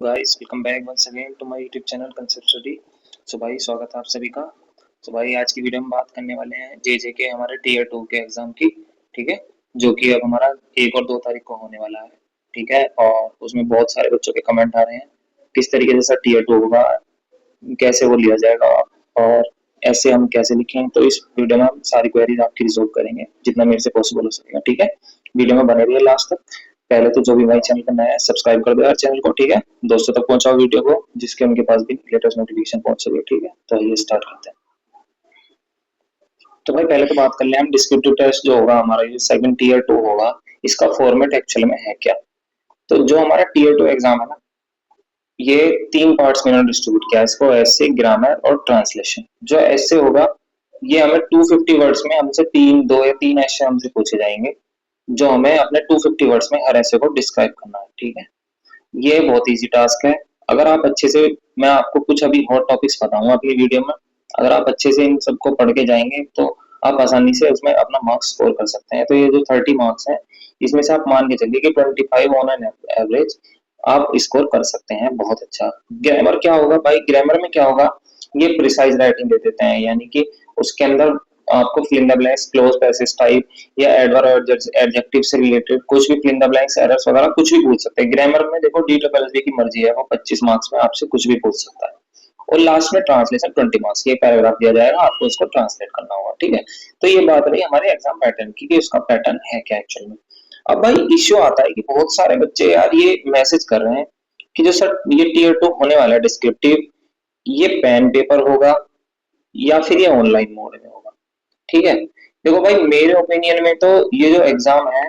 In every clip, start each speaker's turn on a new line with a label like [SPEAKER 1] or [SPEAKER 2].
[SPEAKER 1] Guys welcome back once again to my YouTube channel concept study. So भाई स्वागत है आप सभी का। सो भाई आज की वीडियो में बात करने वाले हैं जे के हमारे टीयर 2 के एग्जाम की। ठीक है, जो कि अब हमारा 1 और 2 तारीख को होने वाला है। ठीक है, और उसमें बहुत सारे बच्चों के कमेंट आ रहे हैं किस तरीके से सर टीयर 2 होगा, कैसे वो लिया जाएगा और ऐसे हम कैसे लिखें। तो इस वीडियो में हम सारी क्वेरीज आपकी रिजॉल्व करेंगे जितना मेरे से पॉसिबल हो सकेगा। ठीक है, वीडियो में बने रहिए लास्ट तक। पहले तो जो भी भाई चैनल पर नया है सब्सक्राइब कर दो यार चैनल को। ठीक है, दोस्तों तक पहुंचाओ वीडियो को जिसके उनके पास भी लेटेस्ट नोटिफिकेशन पहुंच सके। ठीक है, तो ये स्टार्ट करते हैं। तो भाई पहले तो बात कर ले हम डिस्क्रिप्टिव टेस्ट जो होगा हमारा, ये सेकंड टीयर 2 होगा। इसका फॉर्मेट एक्चुअल में है क्या? तो जो हमारा टीयर 2 एग्जाम है ना, ये 3 पार्ट्स में डिस्ट्रीब्यूट किया है इसको, ऐसे, ग्रामर और ट्रांसलेशन। जो ऐसे होगा ये हमें 250 वर्ड्स में हमसे दो या तीन ऐसे हमसे पूछे जाएंगे जो हमें अपने 250 वर्ड्स में हर ऐसे को डिस्क्राइब करना है। ठीक है, ये बहुत इजी टास्क है। अगर आप अच्छे से, मैं आपको कुछ अभी हॉट टॉपिक्स बताऊंगा अपनी वीडियो में, अगर आप अच्छे से इन सबको पढ़ के जाएंगे तो आप आसानी से उसमें अपना मार्क्स स्कोर कर सकते हैं। तो ये जो 30 मार्क्स हैं इसमें से आप मान के चलिए कि 25 ऑन एन एवरेज आप स्कोर कर सकते हैं। बहुत अच्छा। ग्रामर क्या होगा भाई? ग्रामर में क्या होगा, ये प्रिसाइज राइटिंग दे देते हैं, यानी कि उसके अंदर आपको fill in the blanks, cloze passage type या एडवर्ब एडजेक्टिव से रिलेटेड कुछ भी, fill in the blanks, errors वगैरह कुछ भी पूछ सकते हैं। ग्रामर में देखो डी ट्रिपल एस बी की मर्जी है, वो 25 मार्क्स में आपसे कुछ भी पूछ सकता है। और लास्ट में ट्रांसलेशन 20 मार्क्स, ये पैराग्राफ दिया जाएगा, आपको उसको ट्रांसलेट करना होगा। ठीक है, तो ये बात रही हमारे एग्जाम पैटर्न की कि उसका पैटर्न है क्या एक्चुअल में। अब भाई इश्यू आता है कि बहुत सारे बच्चे यार ये मैसेज कर रहे हैं कि जो सर ये टीयर 2 होने वाला है डिस्क्रिप्टिव, ये पेन पेपर होगा या फिर ये ऑनलाइन मोड में होगा। ठीक है, देखो भाई मेरे ओपिनियन में तो ये जो एग्जाम है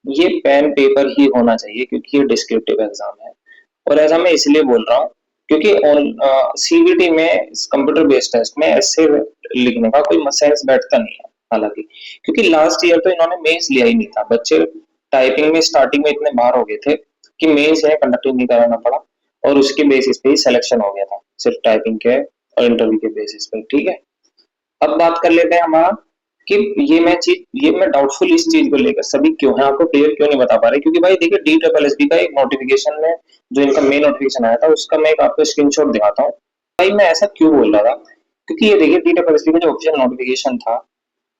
[SPEAKER 1] ये पेन पेपर ही होना चाहिए क्योंकि ये डिस्क्रिप्टिव एग्जाम है। और ऐसा मैं इसलिए बोल रहा हूँ क्योंकि सीबीटी में, कंप्यूटर बेस्ड टेस्ट में, ऐसे लिखने का कोई सेंस बैठता नहीं है हालांकि, क्योंकि लास्ट ईयर तो इन्होंने मेंस लिया ही नहीं था। बच्चे टाइपिंग में स्टार्टिंग में इतने बाहर हो गए थे कि मेंस है कंडक्ट नहीं कराना पड़ा और उसके बेसिस पे ही सिलेक्शन हो गया था, सिर्फ टाइपिंग के और इंटरव्यू के बेसिस पे। ठीक है, अब बात कर लेते हैं हमारा कि ये मैं डाउटफुल इस चीज को लेकर सभी क्यों है, आपको क्लियर क्यों नहीं बता पा रहे। क्योंकि भाई देखिए डी ट्रिपल एस बी का एक नोटिफिकेशन में, जो इनका मेन नोटिफिकेशन आया था उसका मैं एक आपको स्क्रीनशॉट दिखाता हूँ। भाई मैं ऐसा क्यों बोल रहा था, क्योंकि ये देखिए डी ट्रिपल एस बी का जो ऑफिशियल नोटिफिकेशन था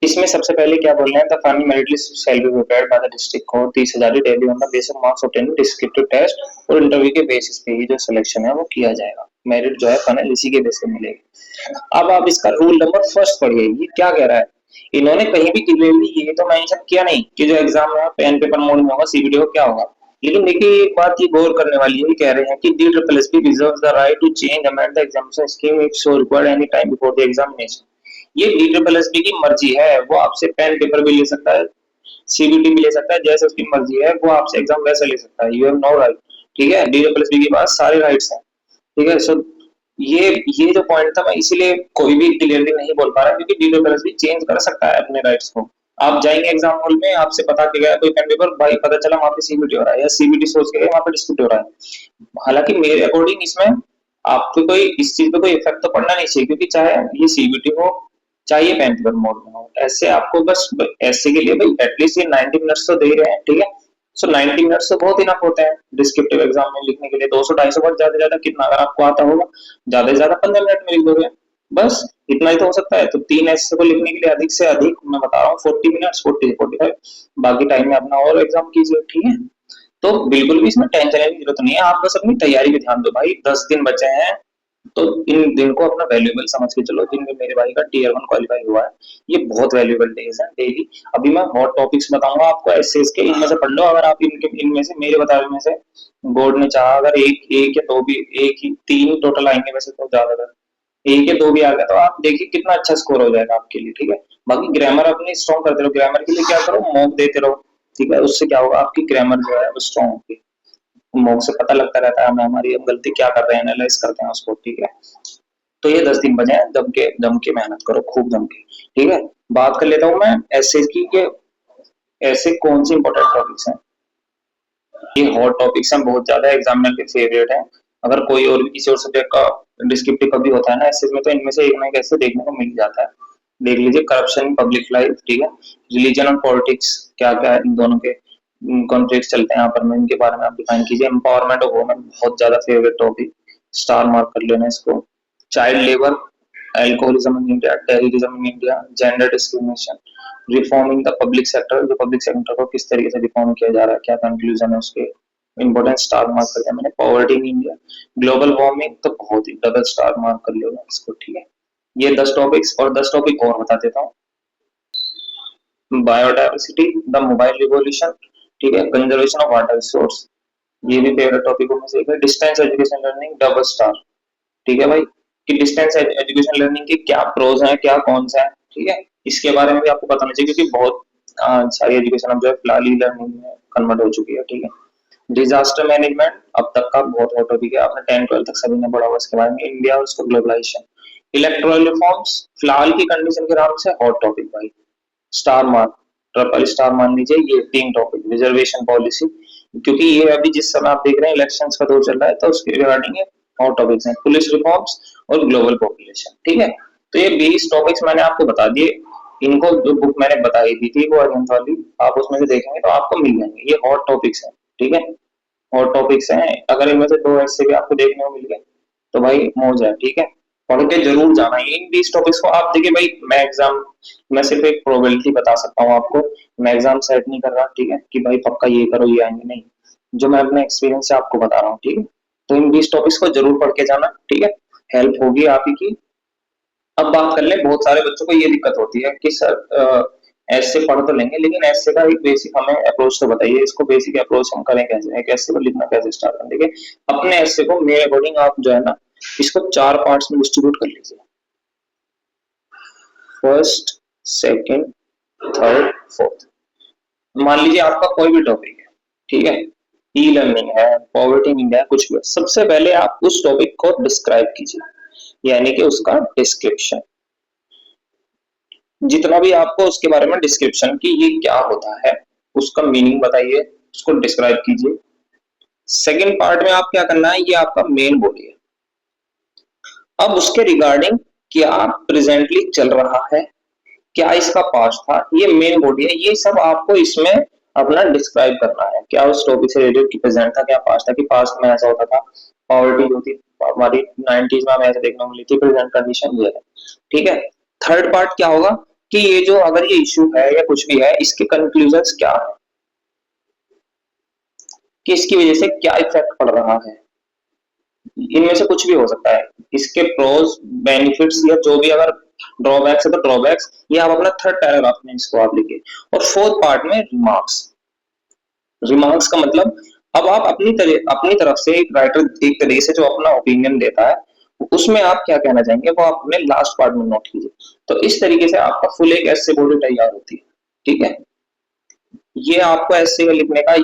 [SPEAKER 1] इसमें सबसे पहले क्या बोल रहे हैं, the final merit list shall be prepared by the district court 30,000 daily on the basis of marks obtained descriptive test, और इंटरव्यू के बेसिस पे ही जो सिलेक्शन है वो किया जाएगा। मेरिट जो है फाइनल इसी के बेस पे मिलेगी। अब आप इसका रूल नंबर फर्स्ट पढ़िए, ये क्या कह रहा है। इन्होंने कहीं भी क्लियरली ये तो मेंशन किया नहीं कि जो एग्जाम है पेन पेपर मोड में होगा, सीबीटी को क्या होगा। लेकिन देखिए एक बात ये गौर करने वाली है, कह रहे हैं कि D triple S P reserves the right to change amend the examination scheme if so required any time before the examination. ये डी ट्रिपल एस पी की मर्जी है, वो आपसे पेन पेपर भी ले सकता है, सीबीटी भी ले सकता है, जैसे उसकी मर्जी है वो आपसे एग्जाम वैसे ले सकता है। You have no right. ठीक है, डी ट्रिपल एस पी के पास सारे राइट्स हैं। ठीक है, सो ये जो पॉइंट था मैं इसीलिए कोई भी क्लियरली नहीं बोल पा रहा क्योंकि डी ट्रिपल भी चेंज कर सकता है अपने राइट्स को। आप जाएंगे एग्जाम हॉल में, आपसे पता के गया कोई पेन पेपर, भाई पता चला वहां पे सीबीटी हो रहा है या सीबीटी सोच के गए वहां पे डिस्प्यूट हो रहा है। हालांकि मेरे अकॉर्डिंग इसमें आपको कोई इस चीज पे कोई इफेक्ट तो पड़ना नहीं चाहिए, क्योंकि चाहे ये सीबीटी हो चाहे ये पेन पेपर मोड में हो, ऐसे आपको बस ऐसे के लिए भाई एटलीस्ट ये 90 मिनट्स तो दे रहे हैं। ठीक है, सो 90 मिनट्स तो बहुत इनफ होते हैं डिस्क्रिप्टिव एग्जाम में लिखने के लिए। 200-250 वर्ड ज्यादा से ज्यादा कितना, अगर आपको आता होगा ज्यादा से ज्यादा 15 मिनट में लिख दोगे, बस इतना ही तो हो सकता है। तो 3 ऐसे को लिखने के लिए अधिक से अधिक मैं बता रहा हूँ 40 मिनट्स, 40 से 45, बाकी टाइम में अपना और एग्जाम कीजिए। ठीक है, तो बिल्कुल भी इसमें टेंशन लेने की जरूरत नहीं है, आप बस अपनी तैयारी पे ध्यान दो। भाई 10 दिन बचे हैं तो इन दिन को अपना वैल्यूएबल समझ के चलो। जिनमें मेरे भाई का टीयर 1 क्वालिफाई हुआ है, ये बहुत वैल्यूएबल डेज है डेली। अभी मैं हॉट टॉपिक्स बताऊंगा आपको एसएस के, इनमें से पढ़ लो। अगर आप इनमें से मेरे बताए में से बोर्ड ने चाहा अगर एक एक या दो भी, एक ही 3 टोटल आएंगे वैसे तो ज्यादातर, एक या दो भी आ गया तो आप देखिए कितना अच्छा स्कोर हो जाएगा आपके लिए। ठीक है, बाकी ग्रामर अपनी स्ट्रॉन्ग करते रहो। ग्रामर के लिए क्या करो, मॉक देते रहो। ठीक है, उससे क्या होगा, आपकी ग्रामर जो है वो स्ट्रॉन्ग होगी। मॉक से पता लगता रहता है हमें हमारी हम गलती क्या कर रहे हैं, एनालाइज करते हैं उसको। ठीक है, तो ये 10 दिन बचे हैं, दम के मेहनत करो, खूब दम के। ठीक है, बात कर लेता हूँ मैं ऐसे की कि ऐसे कौन से इंपॉर्टेंट टॉपिक्स हैं। ये हॉट टॉपिक्स हैं, बहुत ज्यादा एग्जामिनर के फेवरेट हैं। अगर कोई और भी किसी और सब्जेक्ट का डिस्क्रिप्टिव कभी होता है ना ऐसे में, तो इनमें से एक ना एक ऐसे देखने को मिल जाता है। देख लीजिए, करप्शन, पब्लिक लाइफ, ठीक है, रिलीजन और पॉलिटिक्स क्या क्या है इन दोनों के, कॉन्फ्लिक्ट चलते हैं यहाँ पर में, इनके बारे में आप डिफाइन कीजिए। एम्पावरमेंट ऑफ वुमेन बहुत ज्यादा फेवरेट टॉपिक, स्टार मार्क कर लेना इसको। Child labour, alcoholism in India, terrorism in India, gender discrimination, reforming the public sector, जो पब्लिक सेक्टर को किस तरीके से रिफॉर्म किया जा रहा है, क्या कंक्लूजन है उसके, इंपॉर्टेंट स्टार मार्क कर दिया मैंने। Poverty in India, global warming तो बहुत ही डबल स्टार मार्क कर लेना इसको, ठीक है। ये 10 टॉपिक्स और 10 टॉपिक और बता देता हूँ। बायोडाइवर्सिटी, द मोबाइल रिवॉल्यूशन, ठीक है। कंजर्वेशन ऑफ वाटर रिसोर्स, ये भी फेवरेट टॉपिकों में से एक है। Distance education learning, double star, ठीक है भाई, कि डिस्टेंस एजुकेशन लर्निंग के क्या प्रोज हैं, क्या कौन सा है, ठीक है। इसके बारे में भी आपको पता होना चाहिए, क्योंकि बहुत सारी एजुकेशन अब जो है फिलहाल ई लर्निंग में कन्वर्ट हो चुकी है, ठीक है। डिजास्टर मैनेजमेंट अब तक का बहुत हॉट टॉपिक है, आपने 10-12 तक सभी ने पढ़ा हुआ इसके बारे में। इंडिया और उसको ग्लोबलाइजेशन, इलेक्टोरल रिफॉर्म्स फिलहाल की कंडीशन के नाम से हॉट टॉपिक भाई, स्टार मार्क, ट्रिपल स्टार मान लीजिए। ये 3 टॉपिक, रिजर्वेशन पॉलिसी, क्योंकि ये अभी जिस समय आप देख रहे हैं इलेक्शंस का दौर चल रहा है, तो उसके रिगार्डिंग ये हॉट टॉपिक्स हैं। पुलिस रिफॉर्म्स और ग्लोबल पॉपुलेशन, ठीक है। तो ये 20 टॉपिक्स मैंने आपको बता दिए। इनको जो बुक मैंने बताई दी थी वो अरिहंत वाली, आप उसमें से देखेंगे तो आपको मिल जाएंगे। ये हॉट टॉपिक्स हैं, ठीक है, हॉट टॉपिक्स हैं। अगर इनमें से 2 ऐसे भी आपको देखने को मिल गए तो भाई मौज है, ठीक है। पढ़ के जरूर जाना है इन 20 टॉपिक्स को। आप देखिए भाई, मैं सिर्फ एक प्रोबेबिलिटी बता सकता हूँ आपको, मैं एग्जाम सेट नहीं कर रहा, ठीक है, कि भाई पक्का ये करो ये आएंगे, नहीं। जो मैं अपने एक्सपीरियंस से आपको बता रहा हूँ, ठीक है। तो इन 20 टॉपिक्स को जरूर पढ़ के जाना, ठीक है, हेल्प होगी आप ही की। अब बात कर ले, बहुत सारे बच्चों को ये दिक्कत होती है कि सर ऐसे पढ़ तो लेंगे, लेकिन ऐसे का एक बेसिक हमें अप्रोच तो बताइए, इसको बेसिक अप्रोच हम करें कैसे, एक ऐसे को लिखना कैसे स्टार्ट करें। देखिए, अपने ऐसे को मेरे अकॉर्डिंग आप जो है ना, इसको 4 पार्ट्स में डिस्ट्रीब्यूट कर लीजिए। First, second, third, fourth. मान लीजिए आपका कोई भी टॉपिक है, ठीक है, ई लर्निंग है, पॉवर्टी इन इंडिया, कुछ भी। सबसे पहले आप उस टॉपिक को डिस्क्राइब कीजिए, यानी कि उसका डिस्क्रिप्शन, जितना भी आपको उसके बारे में डिस्क्रिप्शन की ये क्या होता है उसका मीनिंग बताइए, उसको डिस्क्राइब कीजिए। सेकंड पार्ट में आप क्या करना है, ये आपका मेन बॉडी है। अब उसके रिगार्डिंग क्या प्रेजेंटली चल रहा है, क्या इसका पास्ट था, ये मेन बॉडी है। ये सब आपको इसमें अपना डिस्क्राइब करना है, क्या उस टॉपिक से रिलेटेड प्रेजेंट था, क्या पास्ट था, कि पास्ट में ऐसा होता था, पॉवर्टी जो थी हमारी 90s में हमें ऐसे देखने को मिली थी, प्रेजेंट कंडीशन ये है, ठीक है। थर्ड पार्ट क्या होगा कि ये जो अगर ये इश्यू है या कुछ भी है, इसके कंक्लूजन्स क्या है, कि इसकी वजह से क्या इफेक्ट पड़ रहा है। इनमें से कुछ भी हो सकता है, इसके प्रोज बेनिफिट्स या जो भी, अगर ड्रॉबैक्स है तो ड्रॉबैक्स, ये आप अपना थर्ड पैराग्राफ में इसको आप लिखिए। और फोर्थ पार्ट में रिमार्क्स। रिमार्क्स का मतलब, अब आप अपनी तरफ से, एक राइटर एक तरीके से जो अपना ओपिनियन देता है, उसमें आप क्या कहना चाहेंगे वो आप अपने लास्ट पार्ट में नोट कीजिए। तो इस तरीके से आपका फुल एक ऐसे बॉडी तैयार होती है, ठीक है। ये आपको ऐसे लिखने का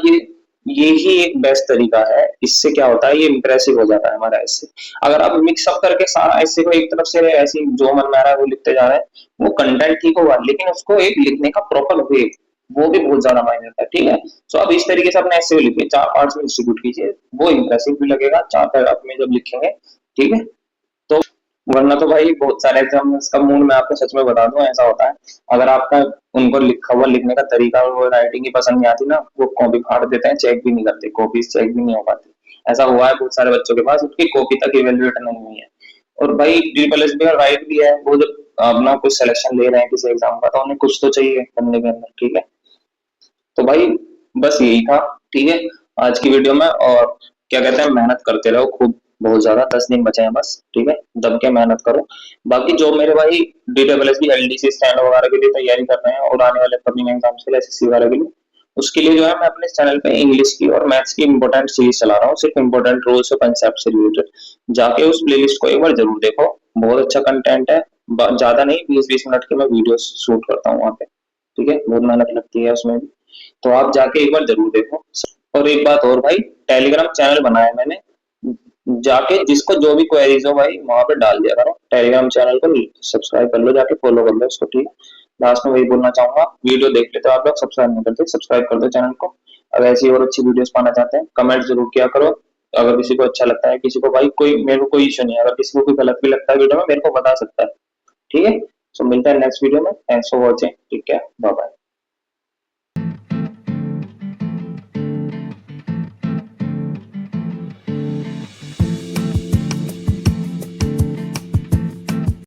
[SPEAKER 1] ये ही एक बेस्ट तरीका है। इससे क्या होता है, ये इंप्रेसिव हो जाता है हमारा ऐसे। अगर आप मिक्सअप करके सारा ऐसे को एक तरफ से ऐसी जो मन में आ रहा है वो लिखते जा रहे हैं, वो कंटेंट ठीक होगा, लेकिन उसको एक लिखने का प्रॉपर वे, वो भी बहुत ज्यादा मायने रखता है, ठीक है। सो अब इस तरीके से अपने ऐसे लिखिए, 4 पार्ट्स में डिस्ट्रीब्यूट कीजिए, वो इंप्रेसिव भी लगेगा 4 पैराग्राफ में जब लिखेंगे, ठीक है। तो वरना तो भाई बहुत सारे एग्जाम्स का मूड मैं आपको सच में बता दूं ऐसा होता है, अगर आपका उनको लिखा हुआ लिखने का तरीका और वो राइटिंग की पसंद नहीं आती ना, वो कॉपी फाड़ देते हैं, चेक भी नहीं करते, कॉपी चेक भी नहीं हो पाती। ऐसा हुआ है बहुत सारे बच्चों के पास, उसकी कॉपी तक इवेल्युएट नहीं हुई है। और भाई ट्रिपल एस भी राइट भी है, वो जब अपना कुछ सिलेक्शन ले रहे हैं किसी एग्जाम का, तो उन्हें कुछ तो चाहिए करने के अंदर, ठीक है। तो भाई बस यही था, ठीक है, आज की वीडियो में। और क्या कहते हैं, मेहनत करते रहो खूब, बहुत ज्यादा, 10 दिन बचे हैं बस, ठीक है, दब के मेहनत करो। बाकी जो मेरे भाई DSS LDC स्टैंड वगैरह के लिए तैयारी कर रहे हैं और आने वाले अपकमिंग एग्जाम्स के लिए, SSC वगैरह के लिए, उसके लिए जो है मैं अपने चैनल पे इंग्लिश की और मैथ्स की इंपॉर्टेंट सीरीज चला रहा हूँ, सिर्फ इंपॉर्टेंट रूल्स और कंसेप्ट से रिलेटेड। जाके उस प्लेलिस्ट को एक बार जरूर देखो, बहुत अच्छा कंटेंट है। ज्यादा नहीं, 20-20 मिनट की मैं वीडियो शूट करता हूँ वहाँ पे, ठीक है, बहुत मेहनत लगती है उसमें भी। तो आप जाके एक बार जरूर देखो। और एक बात और भाई, टेलीग्राम चैनल बनाया मैंने, जाके जिसको जो भी क्वेरीज हो भाई वहां पे डाल दिया करो। टेलीग्राम चैनल को सब्सक्राइब कर लो, जाके फॉलो कर लो उसको, ठीक है। लास्ट में वही बोलना चाहूंगा, वीडियो देख लेते हो आप लोग, सब्सक्राइब नहीं करते, सब्सक्राइब कर दो चैनल को। अगर ऐसी और अच्छी वीडियोस पाना चाहते हैं, कमेंट जरूर किया करो। अगर किसी को अच्छा लगता है, किसी को भाई कोई, मेरे को कोई इशू नहीं है, अगर किसी को कोई गलत भी लगता है वीडियो में मेरे को बता सकता है, ठीक है। सो मिलते हैं नेक्स्ट वीडियो में, थैंक्स फॉर वॉचिंग, ठीक है, बाय बाय।